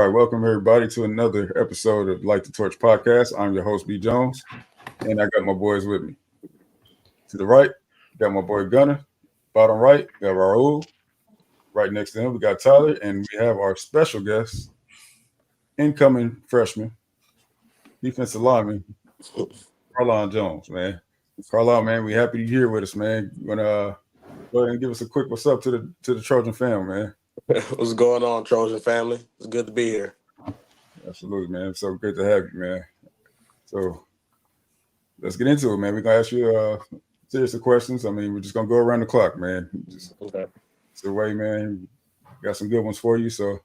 right, welcome everybody to another episode of Light the Torch podcast. I'm your host, B. Jones, and I got my boys with me. To the right, got my boy Gunner. Bottom right, got Raul. Right next to him, we got Tyler, and we have our special guest, incoming freshman, defensive lineman, Carlon Jones, man. Carlon, man, we happy you're here with us, man. You wanna go ahead and give us a quick what's up to the Trojan family, man. What's going on, Trojan family? It's good to be here. Absolutely, man. It's so great to have you, man. So let's get into it, man. We're gonna ask you series of questions. I mean, we're just gonna go around the clock, man. Okay. It's the way, man. Got some good ones for you. So,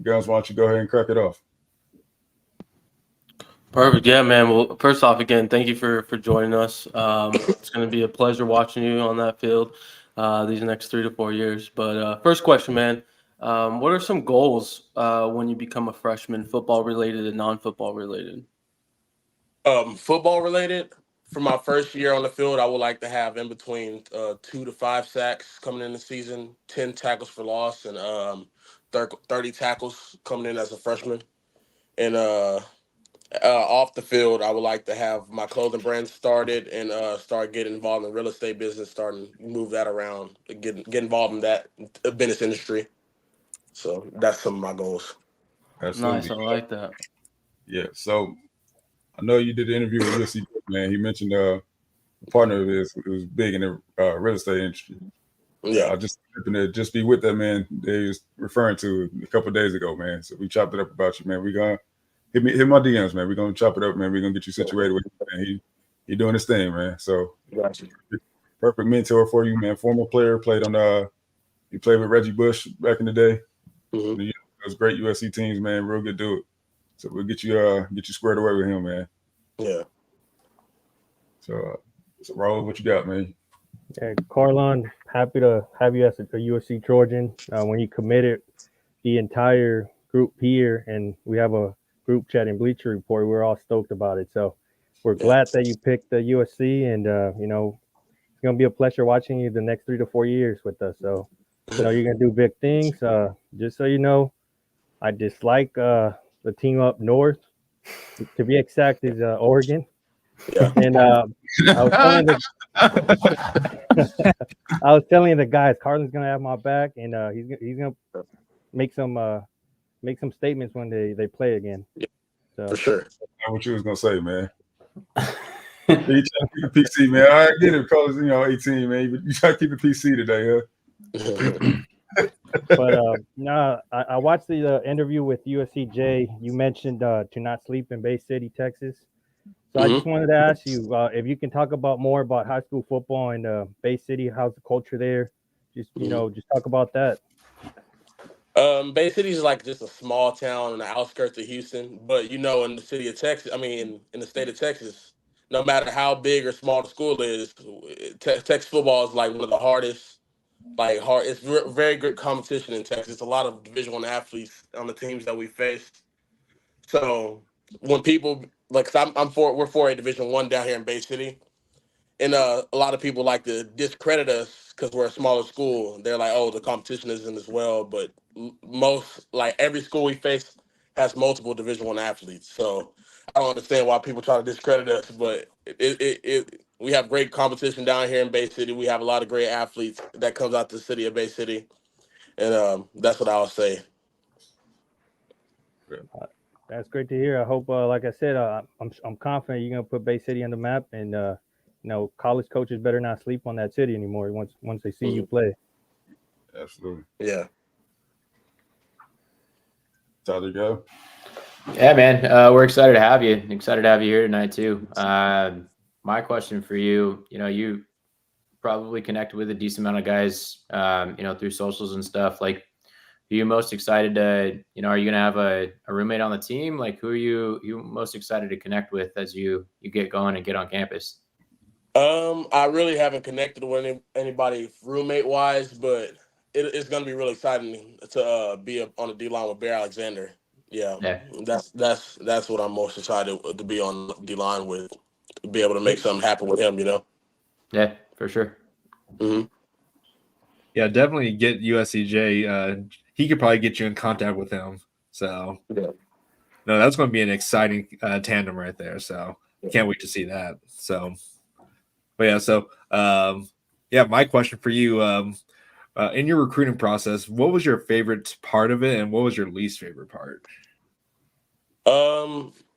guys, why don't you go ahead and crack it off? Perfect. Yeah, man. Well, first off, again, thank you for joining us. It's going to be a pleasure watching you on that field these next 3 to 4 years. But first question, man. What are some goals when you become a freshman, football related and non-football related? Football related. For my first year on the field, I would like to have in between 2 to 5 sacks coming in the season, 10 tackles for loss, and 30 tackles coming in as a freshman. And off the field, I would like to have my clothing brand started and start getting involved in the real estate business, starting to move that around, get involved in that business industry. So that's some of my goals. Absolutely. Nice. I like that. Yeah. So I know you did the interview with USC, man. He mentioned a partner of his who was big in the real estate industry. Yeah. I just happened to just be with that man they was referring to a couple of days ago, man. So we chopped it up about you, man. We gonna hit my DMs, man. We're gonna chop it up, man. We're gonna get you situated with him, man. He doing his thing, man. So Gotcha. perfect mentor for you, man. Former player, played on he played with Reggie Bush back in the day. Mm-hmm. Those great USC teams, man. Real good dude. So we'll get you squared away with him, man. Yeah. So Raul, what you got, man? Yeah, Carlon, happy to have you as a USC Trojan. When you committed, the entire group here, and we have a group chat in Bleacher Report. We're all stoked about it. So we're glad that you picked the USC, and it's gonna be a pleasure watching you the next 3 to 4 years with us. So you're gonna do big things. Just so you know, I dislike the team up north. To be exact, is Oregon. Yeah. And I was telling the guys, Carlin's gonna have my back, and he's gonna make some statements when they play again. Yeah, so. For sure. That's not what you was gonna say, man. You try to keep it PC, man. I get it because 18, man. But you try to keep it PC today, huh? But I watched the interview with USCJ. You mentioned to not sleep in Bay City, Texas. So I just wanted to ask you if you can talk about more about high school football in Bay City. How's the culture there? Just just talk about that. Bay City is like just a small town on the outskirts of Houston, but in the city of Texas, in the state of Texas, no matter how big or small the school is, Texas football is like one of the hardest. It's very good competition in Texas. A lot of Division I athletes on the teams that we faced. So when people we're 4A Division I down here in Bay City, and a lot of people like to discredit us because we're a smaller school. They're like, "Oh, the competition isn't as well," but every school we face has multiple Division I athletes. So I don't understand why people try to discredit us, but we have great competition down here in Bay City. We have a lot of great athletes that comes out to the city of Bay City, and that's what I'll say. That's great to hear. I hope, like I said, I'm confident you're gonna put Bay City on the map, and college coaches better not sleep on that city anymore once they see you play. Absolutely. Yeah. Tyler, go. Yeah, man. We're excited to have you. Excited to have you here tonight too. My question for you, you probably connected with a decent amount of guys, through socials and stuff. Like, are you most excited to, are you going to have a roommate on the team? Like, who are you most excited to connect with as you get going and get on campus? I really haven't connected with anybody roommate wise, but it's going to be really exciting to be on the D line with Bear Alexander. Yeah. That's what I'm most excited to be on the D line with, to be able to make something happen with him. Yeah, for sure. Mm-hmm. Yeah, definitely get USCJ. He could probably get you in contact with him. So, Yeah. no, that's going to be an exciting tandem right there. So, can't wait to see that. So, but yeah, so my question for you, in your recruiting process, what was your favorite part of it, and what was your least favorite part?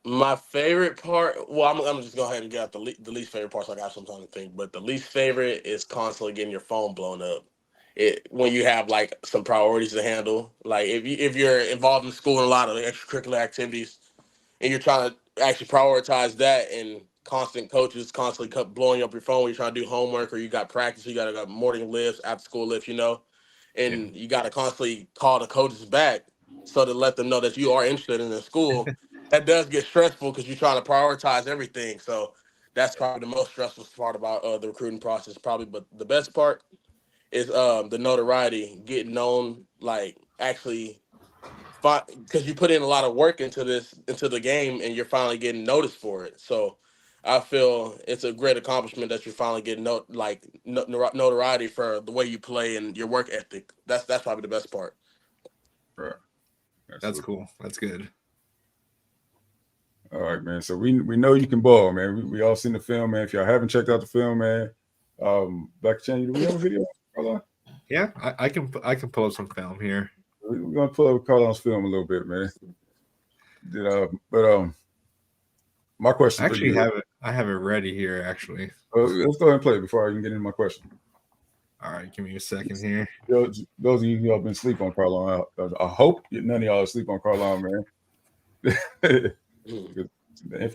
My favorite part. Well, I'm just go ahead and get out the least favorite part. So I got some time to think. But the least favorite is constantly getting your phone blown up. When you have like some priorities to handle. Like if you're involved in school in a lot of extracurricular activities, and you're trying to actually prioritize that, and constant coaches constantly blowing up your phone when you're trying to do homework, or you got practice, you got morning lifts, after school lifts, and you got to constantly call the coaches back so to let them know that you are interested in the school. That does get stressful because you're trying to prioritize everything. So that's probably the most stressful part about the recruiting process, probably. But the best part is the notoriety, getting known, like actually, because you put in a lot of work into the game, and you're finally getting noticed for it. So I feel it's a great accomplishment that you're finally getting notoriety for the way you play and your work ethic. That's probably the best part. Right. That's cool. That's good. All right, man. So we know you can ball, man. We all seen the film, man. If y'all haven't checked out the film, man, Black Chan, do we have a video? Carlon? Yeah, I can pull up some film here. We're gonna pull up Carlon's film a little bit, man. My question for you. I have it ready here, actually. Let's go ahead and play it before I even get into my question. All right, give me a second here. Those of you who have been asleep on Carlon, I hope none of y'all are asleep on Carlon, man.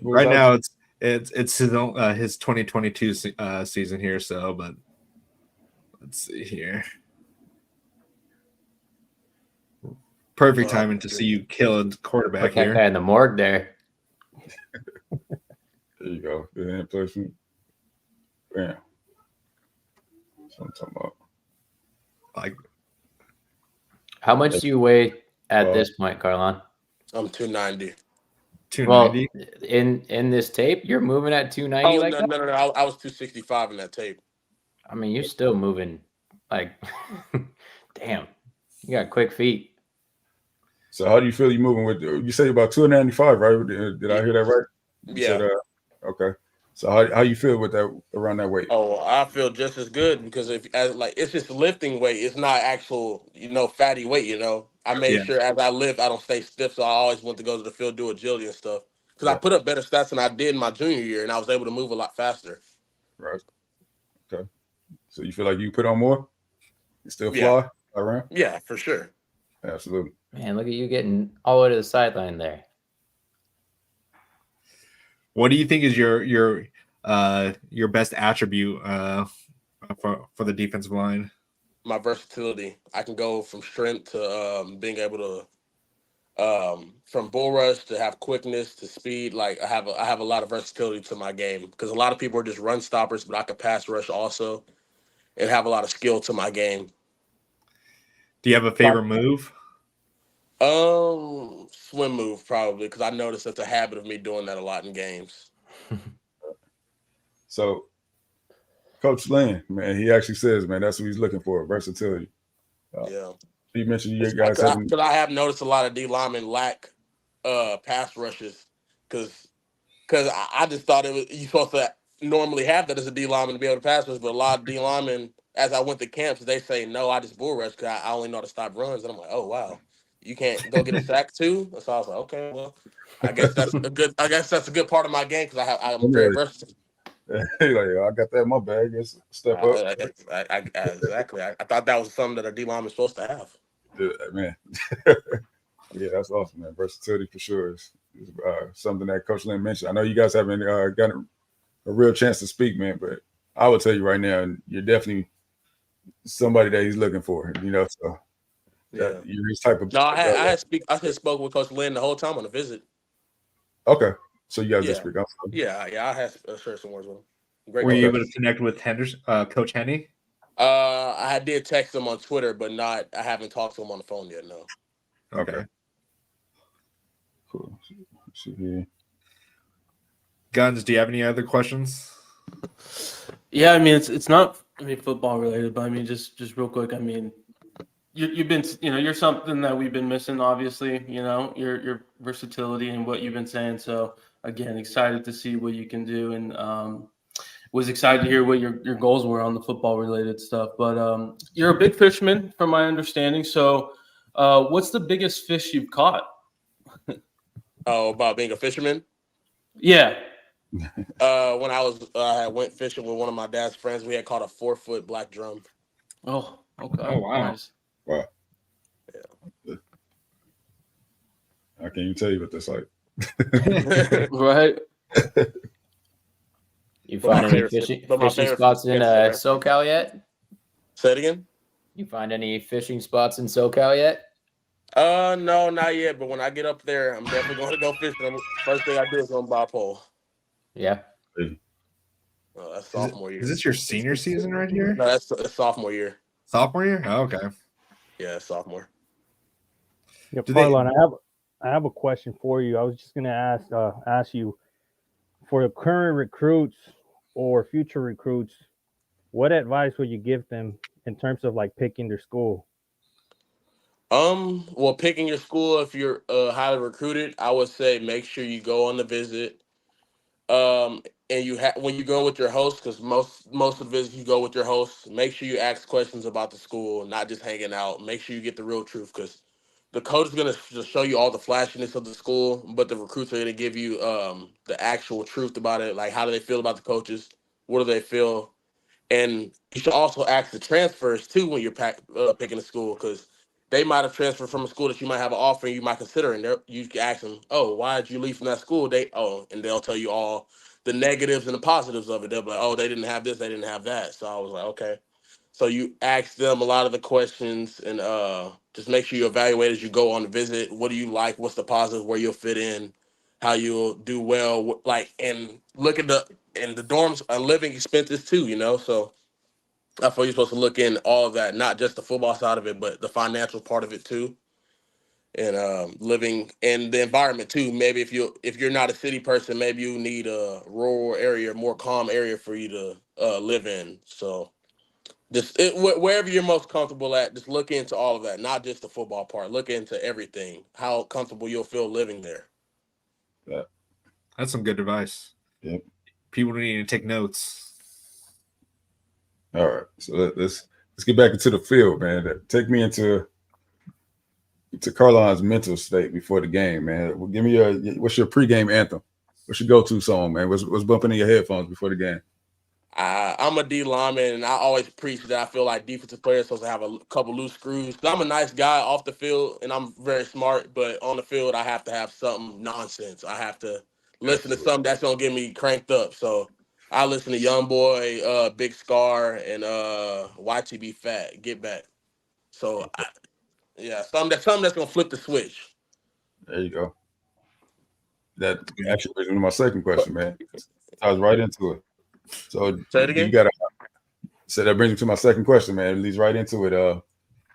Right now, it's his 2022 season here. So, but let's see here. Perfect timing to see you kill a quarterback Put that here. guy in the morgue there. There you go. The hand placement. Bam. That's what I'm talking about. Like, How much do you weigh at this point, Carlon? I'm 290. 290. Well, in this tape, you're moving at 290 Oh, like that? no. I was 265 in that tape. I mean, you're still moving like, damn, you got quick feet. So how do you feel you moving with? You say about 295, right? Did I hear that right? You Yeah. said, okay. So how you feel with that around that weight? Oh, I feel just as good because it's just lifting weight. It's not actual, fatty weight. I made sure as I lift, I don't stay stiff. So I always want to go to the field, do agility and stuff. Because I put up better stats than I did in my junior year, and I was able to move a lot faster. Right. Okay. So you feel like you put on more? You still fly around? Yeah, for sure. Absolutely. Man, look at you getting all the way to the sideline there. what do you think is your best attribute for the defensive line? My versatility. I can go from strength to being able to from bull rush to have quickness to speed. Like I have a lot of versatility to my game because a lot of people are just run stoppers, but I could pass rush also and have a lot of skill to my game. Do you have a favorite move? Swim move probably because I noticed that's a habit of me doing that a lot in games. So Coach Lynn, man, he actually says, man, that's what he's looking for, versatility. Yeah. You mentioned you guys haven't. Because I have noticed a lot of D linemen lack pass rushes because I just thought you're supposed to normally have that as a D lineman to be able to pass rush, but a lot of D linemen, as I went to camps, they say no, I just bull rush because I only know how to stop runs, and I'm like, oh wow, you can't go get a sack too. So I was like, okay, well, I guess that's a good part of my game because I'm very versatile. I got that in my bag. Just step up. Exactly. I thought that was something that a D lineman is supposed to have. Yeah, man. Yeah, that's awesome, man. Versatility for sure is something that Coach Lynn mentioned. I know you guys haven't gotten a real chance to speak, man, but I would tell you right now, you're definitely somebody that he's looking for. So you're his type of. No, I had spoken with Coach Lynn the whole time on the visit. Okay, so you guys did speak. Yeah, I had shared some words with him. Great. Were you able to connect with Coach Henny? I did text him on Twitter, but I haven't talked to him on the phone yet. No. Okay. Cool. Let's see here. Guns, do you have any other questions? Yeah, I mean it's not football related, but I mean just real quick. I mean, you've been, you're something that we've been missing, obviously, your versatility and what you've been saying. So again, excited to see what you can do, and was excited to hear what your goals were on the football related stuff. But you're a big fisherman from my understanding. So what's the biggest fish you've caught? Oh, about being a fisherman? Yeah. When I went fishing with one of my dad's friends, we had caught a 4-foot black drum. Oh, okay. Oh, wow. Nice. Wow. Yeah. I can't even tell you what that's like. Right. You But my find any favorite- fishing but my fishing favorite spots in fish is SoCal yet? Say it again? You find any fishing spots in SoCal yet? No, not yet. But when I get up there, I'm definitely going to go fishing. First thing I do is go buy a pole. Yeah. Oh, that's Is sophomore year. this your senior season right here? No, that's sophomore year. Sophomore year? Oh, okay. Yeah, sophomore. Yeah, Do they- Carlon, I have a question for you. I was just gonna ask you, for the current recruits or future recruits, what advice would you give them in terms of like picking their school? Well, picking your school, if you're highly recruited, I would say make sure you go on the visit. And you have when you go with your host, because most of the visits you go with your host. Make sure you ask questions about the school, not just hanging out. Make sure you get the real truth, because the coach is gonna just show you all the flashiness of the school, but the recruits are gonna give you the actual truth about it. Like, how do they feel about the coaches? What do they feel? And you should also ask the transfers too when you're picking a school, because they might have transferred from a school that you might have an offer and you might consider, and you can ask them, "Oh, why did you leave from that school?" And they'll tell you all the negatives and the positives of it. They'll be like, "Oh, they didn't have this, they didn't have that." So I was like, "Okay." So you ask them a lot of the questions, and just make sure you evaluate as you go on the visit. What do you like? What's the positive? Where you'll fit in? How you'll do well? Like, and look at the dorms are living expenses too. So I feel you're supposed to look in all of that, not just the football side of it, but the financial part of it too, and living in the environment too. Maybe if you're not a city person, maybe you need a rural area, more calm area for you to live in. So just wherever you're most comfortable at, just look into all of that, not just the football part. Look into everything, how comfortable you'll feel living there. Yeah. That's some good advice. Yep. People need to take notes. All right. So let's get back into the field, man. Take me into Carlon's mental state before the game, man. Well, give me what's your pregame anthem? What's your go-to song, man? What's bumping in your headphones before the game? I'm a D lineman, and I always preach that I feel like defensive players supposed to have a couple loose screws. 'Cause I'm a nice guy off the field, and I'm very smart, but on the field, I have to have something nonsense. I have to listen to something that's gonna get me cranked up. So I listen to Young Boy, Big Scar, and YTB Fat. Get back. So something that's gonna flip the switch. There you go. That actually brings me to my second question, man. I was right into it. So Say it again. So that brings me to my second question, man. It leads right into it.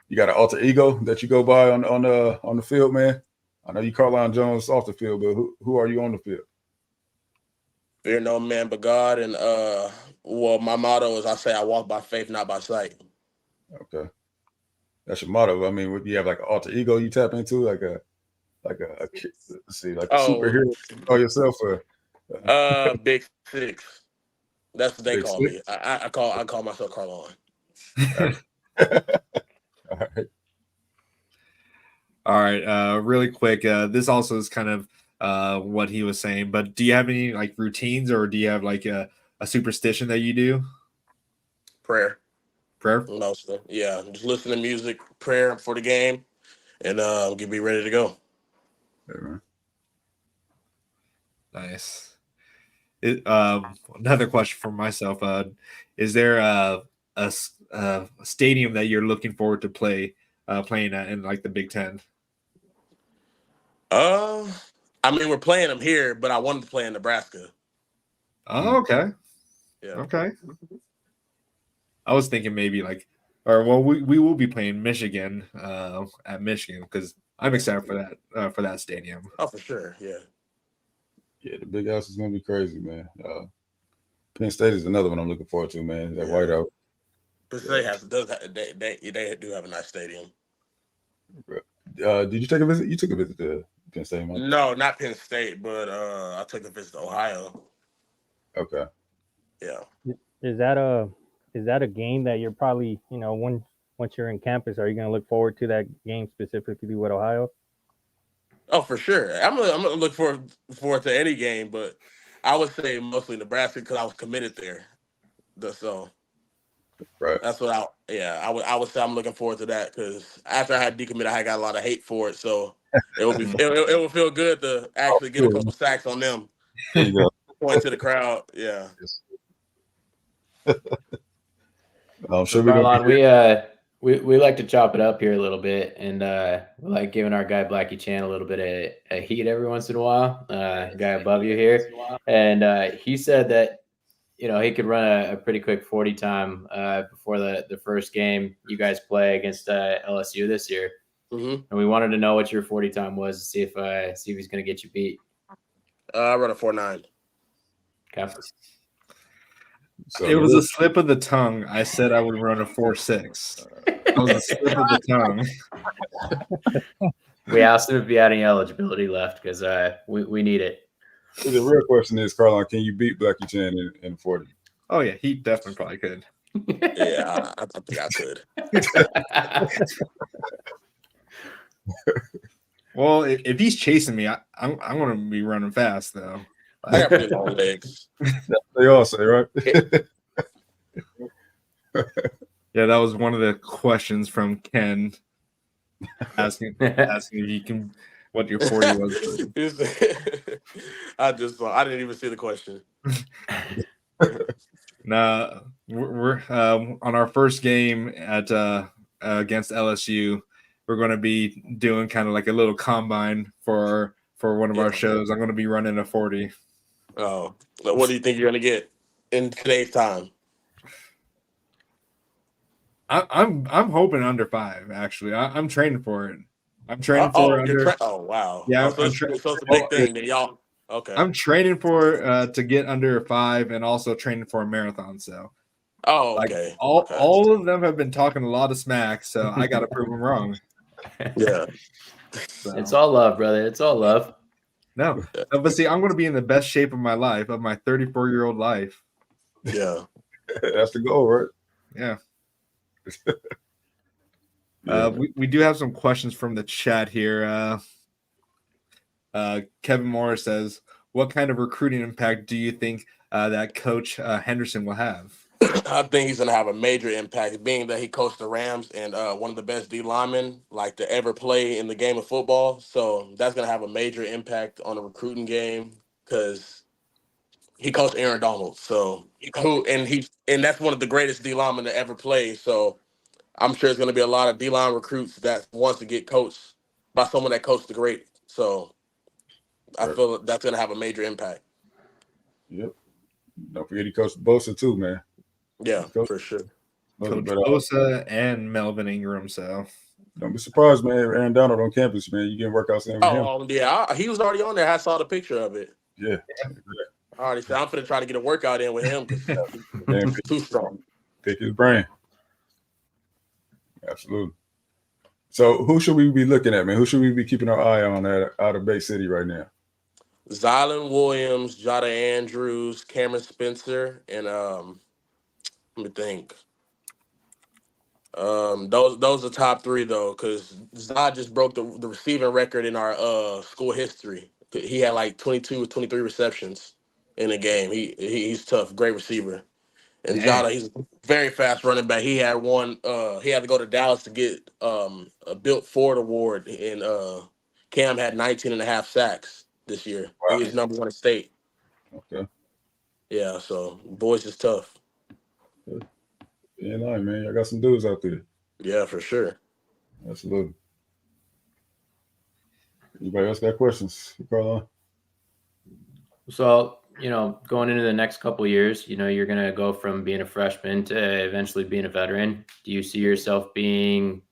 You got an alter ego that you go by on the field, man. I know you Carlon Jones off the field, but who are you on the field? Fear no man but God, and well, my motto is I walk by faith, not by sight. Okay, that's your motto. I mean, what do you have, like an alter ego you tap into, like a let's see, like a superhero you call yourself, or Big Six. That's what they Big call Six? me. I call myself Carlon. All right. All right. Really quick. This also is kind of what he was saying, but do you have any like routines, or do you have like a superstition that you do? Prayer. Prayer? Mostly. Yeah. Just listen to music, prayer for the game, and get me ready to go. Nice. Another question for myself. Is there a stadium that you're looking forward to playing at in like the Big Ten? I mean, we're playing them here, but I wanted to play in Nebraska. Oh, okay. Yeah. Okay. I was thinking maybe we will be playing Michigan at Michigan, because I'm excited for that stadium. Oh, for sure. Yeah. Yeah, the Big House is gonna be crazy, man. Penn State is another one I'm looking forward to, man. That whiteout. But they do have a nice stadium. Did you take a visit? You took a visit to Penn State, man. No, not Penn State, but I took a visit to Ohio. Okay. Yeah. Is that a game that you're probably, once you're in campus, are you going to look forward to that game specifically with Ohio? Oh, for sure. I'm gonna look forward to any game, but I would say mostly Nebraska because I was committed there. So Right. that's what I would say I'm looking forward to that because after I had decommitted, I got a lot of hate for it. So it would feel good to actually get a couple sacks on them. There you go. Point to the crowd. Yeah. Should Carlon, we like to chop it up here a little bit, and we like giving our guy Blackie Chan a little bit of heat every once in a while. Guy above you here, and he said that he could run a pretty quick 40 time before the first game you guys play against LSU this year. Mm-hmm. And we wanted to know what your 40 time was to see if he's going to get you beat. I run a 4.9. Okay. So It was a slip of the tongue. I said I would run a 4.6. It was a slip of the tongue. We asked him if he had any eligibility left because we need it. The real question is, Carlon, can you beat Blackie Chan in 40? Oh yeah, he definitely probably could. Yeah, I think I could. Well, if he's chasing me, I'm going to be running fast though. I got pretty long legs. They all say, right? Yeah, that was one of the questions from Ken asking if you can what your 40 was. I didn't even see the question. Nah, we're on our first game at against LSU. We're going to be doing kind of like a little combine for one of our shows. I'm going to be running a 40. Oh, what do you think you're going to get in today's time? I'm hoping under 5. Actually, I'm training for it. I'm training for under. Oh wow! Yeah, so it's a big thing that y'all. Okay. I'm training for to get under 5 and also training for a marathon. So. Oh, okay. All of them have been talking a lot of smack, so I got to prove them wrong. Yeah. So. It's all love, brother. It's all love. No, but see, I'm going to be in the best shape of my life, of my 34-year-old life. Yeah. That's the goal, right? Yeah. We do have some questions from the chat here. Kevin Morris says, what kind of recruiting impact do you think that Coach Henderson will have? I think he's going to have a major impact, being that he coached the Rams and one of the best D linemen to ever play in the game of football. So that's going to have a major impact on the recruiting game because he coached Aaron Donald. So and that's one of the greatest D linemen to ever play. So I'm sure there's going to be a lot of D line recruits that wants to get coached by someone that coached the great. So I feel that's going to have a major impact. Yep. Don't forget he coached Bosa too, man. Yeah, for sure. Coach Bosa and Melvin Ingram. So don't be surprised, man. Aaron Donald on campus, man. You getting workouts in with him? Oh, yeah. He was already on there. I saw the picture of it. Yeah. I already said I'm finna try to get a workout in with him because he's too strong. Pick his brain. Absolutely. So who should we be looking at, man? Who should we be keeping our eye on out of Bay City right now? Zylan Williams, Jada Andrews, Cameron Spencer, and let me think. Those are top 3 though, because Zod just broke the receiving record in our school history. He had like 22 or 23 receptions in a game. He's tough, great receiver. And Jada, he's a very fast running back. He had one. He had to go to Dallas to get a Built Ford award, and Cam had 19.5 sacks this year. Wow. He was number 1 in state. Okay. Yeah, so boys is tough. Yeah, man. I got some dudes out there. Yeah, for sure. Absolutely. Anybody else got questions, Carlon? So, going into the next couple of years, you're going to go from being a freshman to eventually being a veteran. Do you see yourself being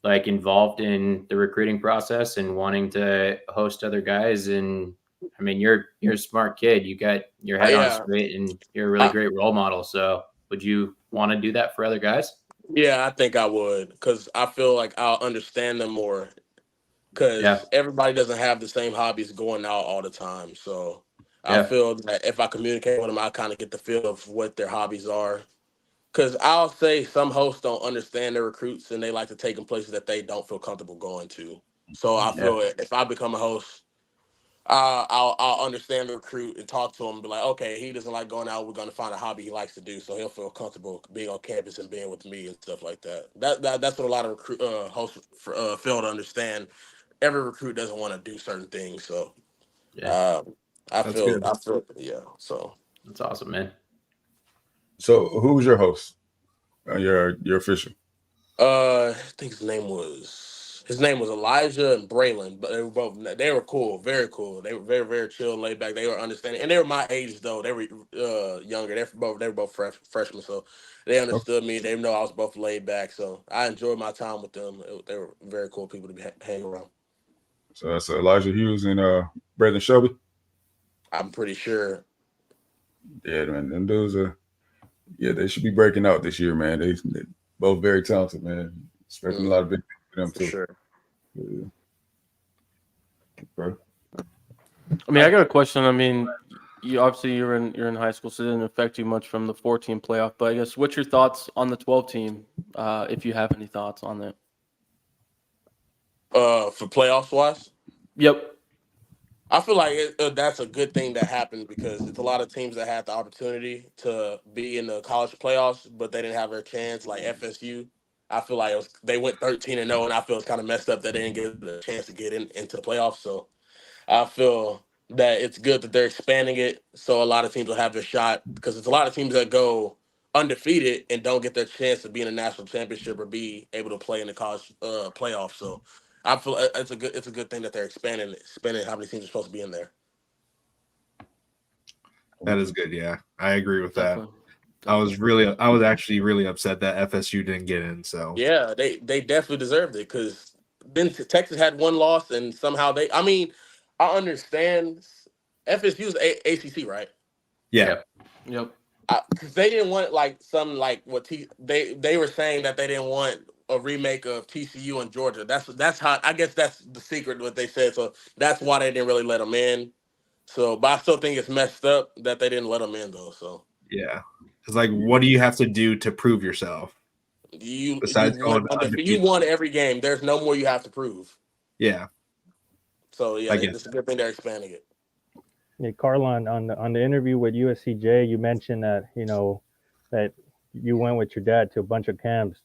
involved in the recruiting process and wanting to host other guys? And I mean, you're a smart kid. You got your head on straight and you're a really great role model. So would you want to do that for other guys? Yeah, I think I would because I feel like I'll understand them more Yeah. because everybody doesn't have the same hobbies going out all the time. So I Yeah. feel that if I communicate with them, I kind of get the feel of what their hobbies are. Because I'll say some hosts don't understand their recruits and they like to take them places that they don't feel comfortable going to. So I Yeah. feel if I become a host, I'll understand the recruit and talk to him and be like, okay, he doesn't like going out. We're going to find a hobby he likes to do, so he'll feel comfortable being on campus and being with me and stuff like that. That's what a lot of hosts fail to understand. Every recruit doesn't want to do certain things, so Yeah. um, That's good. I feel yeah. So That's awesome, man. So who's your host? Your official. I think his name was Elijah and Braylon, but they were cool, very cool. They were very very chill, laid back. They were understanding, and they were my age though. They were younger. They were both freshmen, so they Okay. understood me. They know I was both laid back, so I enjoyed my time with them. They were very cool people to be hanging around. So that's Elijah Hughes and Braden Shelby. I'm pretty sure. Yeah, man, them dudes are. Yeah, they should be breaking out this year, man. They both very talented, man. Expecting a lot of big things for them For too. sure. Yeah. Bro. I mean, I got a question. I mean, you're in high school, so it didn't affect you much from the 14 playoff. But I guess what's your thoughts on the 12 team? If you have any thoughts on that. For playoffs wise. Yep. I feel like that's a good thing that happened because it's a lot of teams that had the opportunity to be in the college playoffs, but they didn't have their chance. Like FSU, I feel like they went 13-0, and I feel it's kind of messed up that they didn't get the chance to get into the playoffs. So I feel that it's good that they're expanding it, so a lot of teams will have their shot because it's a lot of teams that go undefeated and don't get their chance to be in a national championship or be able to play in the college playoffs. So I feel it's a good thing that they're expanding how many teams are supposed to be in there. That is good. Yeah, I agree with that. Definitely. I was actually really upset that FSU didn't get in. So Yeah, they definitely deserved it because then Texas had one loss and somehow they. I mean, I understand FSU's ACC, right? yeah, Yep. Because they didn't want like some like they were saying that they didn't want a remake of TCU and Georgia. That's how I guess that's the secret what they said. So that's why they didn't really let them in. So, but I still think it's messed up that they didn't let them in though. So yeah. It's like, what do you have to do to prove yourself you besides won going you undefeated? won every game. There's no more you have to prove. Yeah, So yeah, I get it's a good thing they're expanding it. Hey, Carlon, on the interview with USCJ, you mentioned that that you went with your dad to a bunch of camps.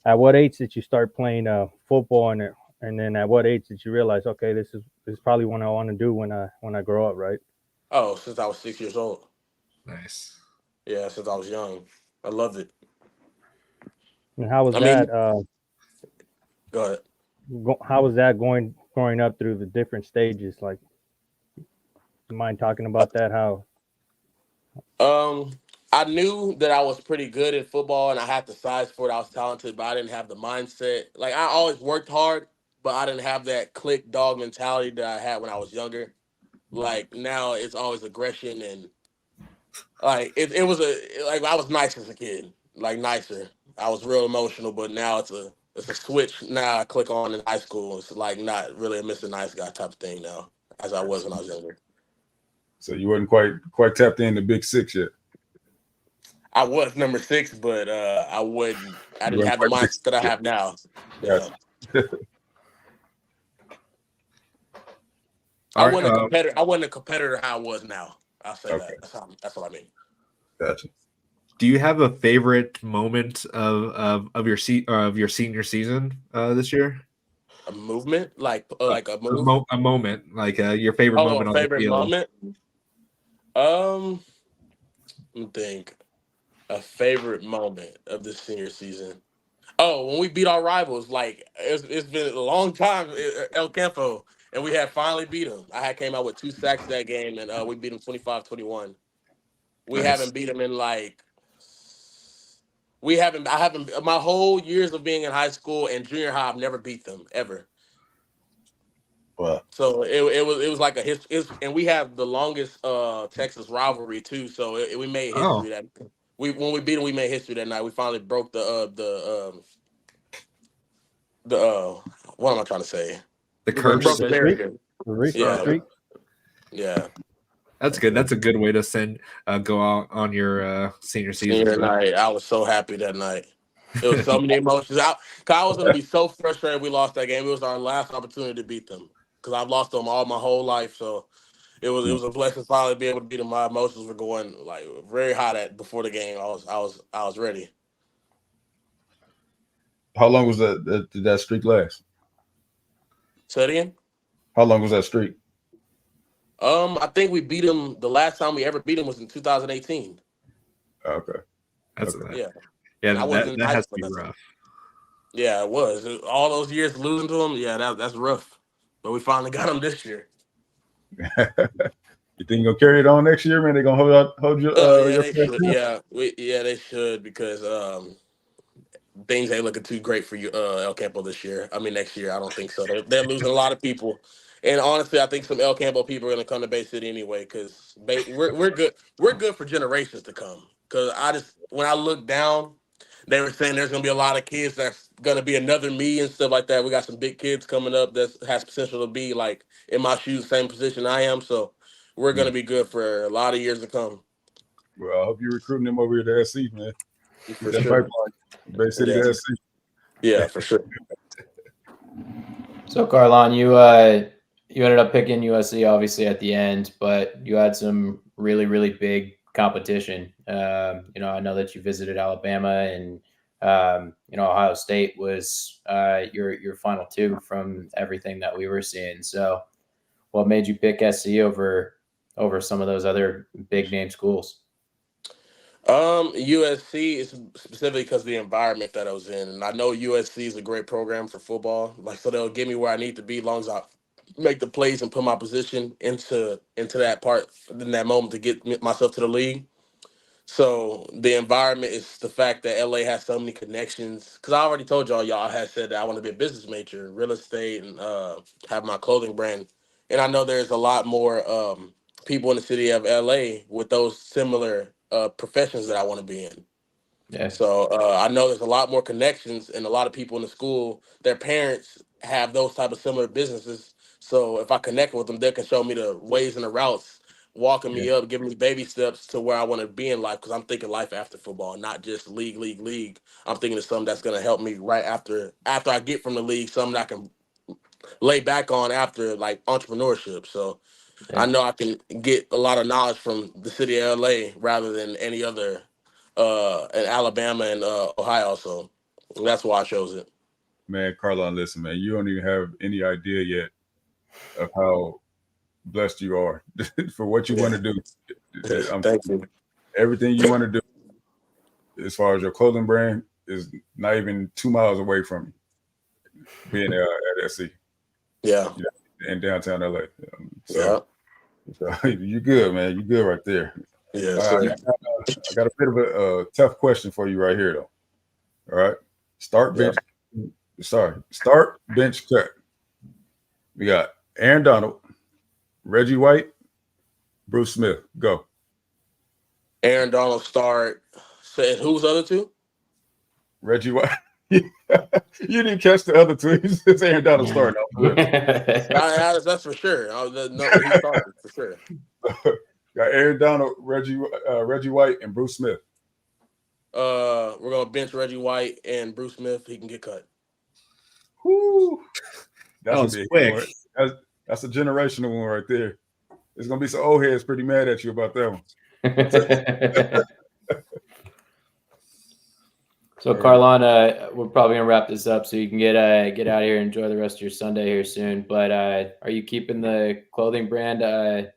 At what age did you start playing football, and then at what age did you realize, okay, this is probably what I want to do when I grow up, right? Oh, since I was 6 years old. nice. Yeah, since I was young, I loved it. And how was I mean, that? go ahead. How was that growing up through the different stages? Like, you mind talking about that? How? Um, I knew that I was pretty good in football and I had the size for it. I was talented, but I didn't have the mindset. Like I always worked hard, but I didn't have that click dog mentality that I had when I was younger. Like now it's always aggression and like it was like I was nice as a kid, like nicer. I was real emotional, but now it's a switch. Now I click on in high school. It's like not really a Mr. Nice Guy type of thing now, as I was when I was younger. So you wasn't quite tapped in the Big Six yet. I was number 6, but I You didn't wasn't have the quite Big mindset Six that I yet. have now. Yeah. Gotcha. All I right. wasn't a competitor. I wasn't a competitor how I was now. I'll say Okay. that. That's what I mean. Gotcha. Do you have a favorite moment of your senior season this year? A movement, like a move. A moment, like your favorite Oh, a moment on the favorite field. moment. Let me think. A favorite moment of the senior season. Oh, when we beat our rivals, like it's been a long time, El Campo, and we had finally beat them. I had came out with 2 sacks that game, and we beat them 25-21. We Nice. haven't beat them in like I haven't my whole years of being in high school and junior high. I've never beat them ever. Wow. So it was like a history, and we have the longest Texas rivalry too. So we made Oh, history that when we beat them, we made history that night. We finally broke what am I trying to say? The We curse. broke the The streak? barrier. The Yeah, streak? yeah. That's good. That's a good way to go out on your senior season. Senior night, I was so happy that night. It was so many emotions. 'Cause I was going to be so frustrated if we lost that game. It was our last opportunity to beat them because I've lost them all my whole life. So it was a blessing to finally be able to beat them. My emotions were going like very hot before the game. I was ready. How long was did that streak last? Say it again. How long was that streak? I think we beat them. The last time we ever beat them was in 2018. Okay. That's Yeah. yeah. And I wasn't in That high has to school be at that time. rough. Yeah, it was. All those years losing to them. Yeah, that's rough. But we finally got them this year. You think you'll carry it on next year, man? They're gonna hold you Yeah, your they should. They should because things ain't looking too great for you, El Campo this year. I mean, next year, I don't think so. They're losing a lot of people, and honestly, I think some El Campo people are going to come to Bay City anyway because we're good. We're good for generations to come. Because when I look down, they were saying there's going to be a lot of kids that's going to be another me and stuff like that. We got some big kids coming up that has potential to be like in my shoes, same position I am. So we're going to be good for a lot of years to come. Well, I hope you're recruiting them over here to SC, man. For That sure. pipeline, Bay City Yeah. to SC. Yeah, for sure. So Carlon, you ended up picking USC obviously at the end, but you had some really, really big competition. I know that you visited Alabama and Ohio State was your final two from everything that we were seeing. So what made you pick SC over some of those other big name schools? USC is specifically because of the environment that I was in, and I know USC is a great program for football. Like, so they'll get me where I need to be, as long as I make the plays and put my position into that part in that moment to get myself to the league. So the environment is the fact that LA has so many connections. Because I already told y'all had said that I want to be a business major, real estate, and have my clothing brand. And I know there's a lot more people in the city of LA with those similar professions that I want to be in. Yeah. So I know there's a lot more connections and a lot of people in the school. Their parents have those type of similar businesses. So if I connect with them, they can show me the ways and the routes, walking me up, giving me baby steps to where I want to be in life. Because I'm thinking life after football, not just league. I'm thinking of something that's going to help me right after I get from the league, something I can lay back on after, like entrepreneurship. So I know I can get a lot of knowledge from the city of LA rather than any other in Alabama and Ohio. So that's why I chose it. Man, Carlon, listen, man, you don't even have any idea yet of how blessed you are for what you want to do. Thank you. Everything you want to do, as far as your clothing brand, is not even 2 miles away from you, being at SC. Yeah. In downtown LA. Yeah. So you good, man. You good right there. Yeah. I got a bit of a tough question for you right here, though. All right. Start, bench, cut. We got Aaron Donald, Reggie White, Bruce Smith. Go. Aaron Donald start. Said who's the other two? Reggie White. You didn't catch the other two. It's Aaron Donald starting. That's for sure. No, he started for sure. Got Aaron Donald, Reggie White, and Bruce Smith. We're gonna bench Reggie White and Bruce Smith. He can get cut. Whoo. That's was a big quick. one. That's a generational one right there. There's gonna be some old heads pretty mad at you about that one. So Carlon, we're probably gonna wrap this up so you can get out of here and enjoy the rest of your Sunday here soon. But are you keeping the clothing brand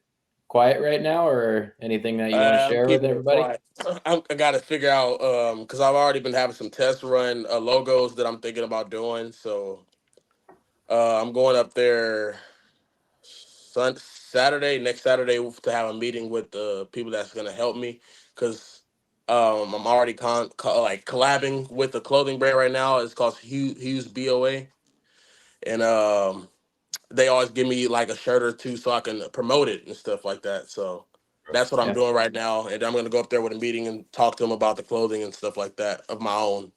quiet right now, or anything that you want to share with everybody? I got to figure out because I've already been having some test run logos that I'm thinking about doing. So I'm going up there next Saturday to have a meeting with the people that's going to help me because I'm already collabing with a clothing brand right now. It's called Hughes BOA, and they always give me like a shirt or two so I can promote it and stuff like that. So That's what I'm Yeah. doing right now, and I'm going to go up there with a meeting and talk to them about the clothing and stuff like that of my own.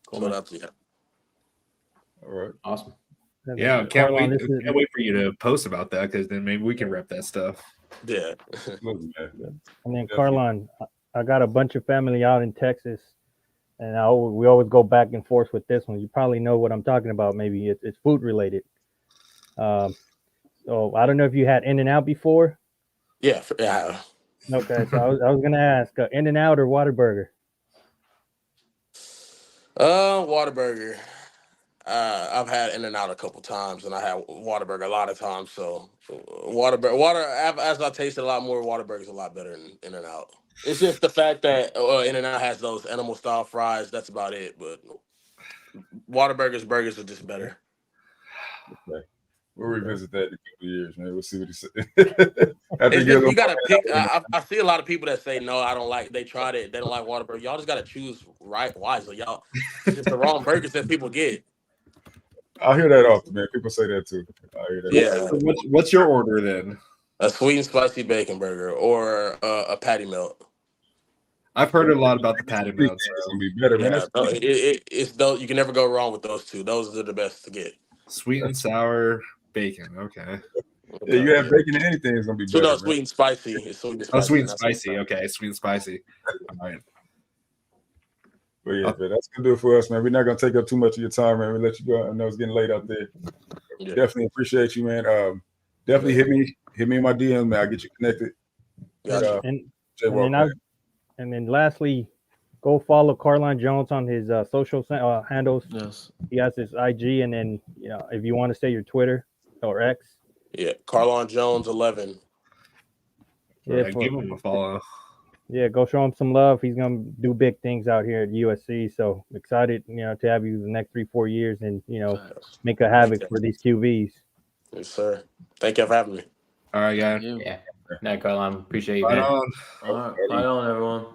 Cool, So man. that's All right. Awesome. And Yeah, then, can't Carlon, wait. this is Can't wait for you to post about that because then maybe we can rep that stuff. yeah. Look, man. and then Definitely. Carlon, I got a bunch of family out in Texas, and we always go back and forth with this one. You probably know what I'm talking about. Maybe it's food related. So I don't know if you had In-N-Out before. Yeah. Okay, so I was gonna ask, In-N-Out or Whataburger? Whataburger. I've had In-N-Out a couple times, and I had Whataburger a lot of times. So as I tasted a lot more, Whataburger's a lot better than In-N-Out. It's just the fact that In-N-Out has those animal style fries. That's about it. But Whataburger's burgers are just better. Okay. We'll revisit that in a couple of years, man. We'll see what he said. After It's you get a just little you gotta more pick. out I see a lot of people that say no, I don't like. They tried it, they don't like Whataburger. Y'all just gotta choose wisely. Y'all, it's just the wrong burgers that people get. I hear that often, man. People say that too. I hear that. Yeah. So what's your order then? A sweet and spicy bacon burger or a patty melt. I've heard a lot about the patty I think melt. it's So gonna be better, man. Yeah, it's those. You can never go wrong with those two. Those are the best to get. sweet and sour bacon. Okay. Yeah, you have bacon and anything, it's gonna be So better, no, man. sweet and spicy. It's sweet and Oh, spicy. sweet and not spicy. Okay, sweet and spicy. All right. But yeah, man, that's gonna do it for us, man. We're not gonna take up too much of your time, man. We'll let you go. I know it's getting late out there. Yeah. Definitely appreciate you, man. Definitely hit me in my DM, man. I'll get you connected. Gotcha. And J-Walk, then man. and then lastly, go follow Carlon Jones on his social handles. Yes. He has his IG, and then if you want to say your Twitter or X. Yeah, Carlon Jones 11. Yeah, Give him a follow. Yeah, go show him some love. He's gonna do big things out here at USC. So excited, to have you the next 3-4 years, and make a havoc for these QBs. Yes, sir. Thank you for having me. All right, guys. You. Yeah. Good night, Carlon. Appreciate you, Right man. on. All right. Fight on, everyone.